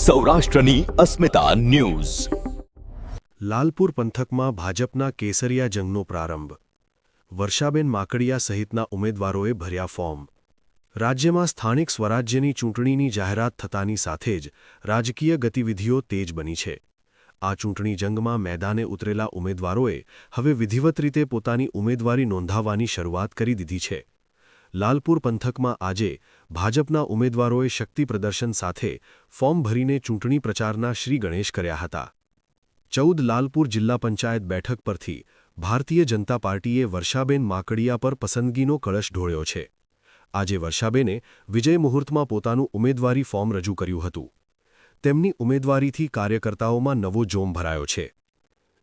સૌરાષ્ટ્રની અસ્મિતા ન્યૂઝ. લાલપુર પંથકમાં ભાજપના કેસરિયા જંગનો પ્રારંભ. વર્ષાબેન માકડિયા સહિતના ઉમેદવારોએ ભર્યા ફોર્મ. રાજ્યમાં સ્થાનિક સ્વરાજ્યની ચૂંટણીની જાહેરાત થતાની સાથે જ રાજકીય ગતિવિધિઓ તેજ બની છે. આ ચૂંટણી જંગમાં મેદાને ઉતરેલા ઉમેદવારોએ હવે વિધિવત રીતે પોતાની ઉમેદવારી નોંધાવવાની શરૂઆત કરી દીધી છે. લાલપુર પંથકમાં આજે ભાજપના ઉમેદવારોએ શક્તિ પ્રદર્શન સાથે ફોર્મ ભરીને ચૂંટણી પ્રચારના શ્રી ગણેશ કર્યા હતા. 14 લાલપુર જિલ્લા પંચાયત બેઠક પરથી ભારતીય જનતા પાર્ટીએ વર્ષાબેન માકડિયા પર પસંદગીનો કળશ ઢોળ્યો છે. આજે વર્ષાબેને વિજય મુહૂર્તમાં પોતાનું ઉમેદવારી ફોર્મ રજૂ કર્યું હતું. તેમની ઉમેદવારીથી કાર્યકર્તાઓમાં નવો જોમ ભરાયો છે.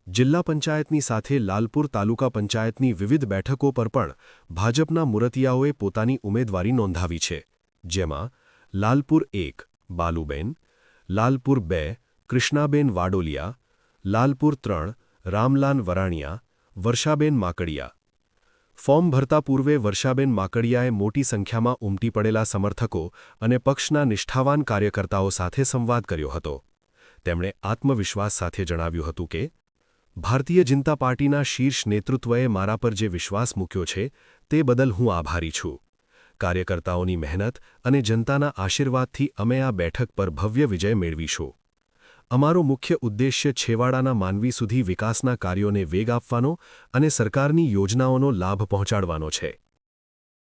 જિલ્લા પંચાયતની સાથે લાલપુર તાલુકા પંચાયતની વિવિધ બેઠકો પર પણ ભાજપના મુરતિયાઓએ પોતાની ઉમેદવારી નોંધાવી છે. જેમાં લાલપુર 1 બાલુબેન, લાલપુર 2 કૃષ્ણાબેન વાડોલિયા, લાલપુર 3 રામલાલ વરાણિયા, વર્ષાબેન માકડિયા. ફોર્મ ભરતા પૂર્વે વર્ષાબેન માકડિયાએ મોટી સંખ્યામાં ઉમટી પડેલા સમર્થકો અને પક્ષના નિષ્ઠાવાન કાર્યકર્તાઓ સાથે સંવાદ કર્યો હતો. તેમણે આત્મવિશ્વાસ સાથે જણાવ્યું હતું કે ભારતીય જનતા પાર્ટીના શીર્ષ નેતૃત્વએ મારા પર જે વિશ્વાસ મૂક્યો છે તે બદલ હું આભારી છું. કાર્યકર્તાઓની મહેનત અને જનતાના આશીર્વાદથી અમે આ બેઠક પર ભવ્ય વિજય મેળવીશું. અમારો મુખ્ય ઉદ્દેશ્ય છેવાડાના માનવી સુધી વિકાસના કાર્યોને વેગ આપવાનો અને સરકારની યોજનાઓનો લાભ પહોંચાડવાનો છે.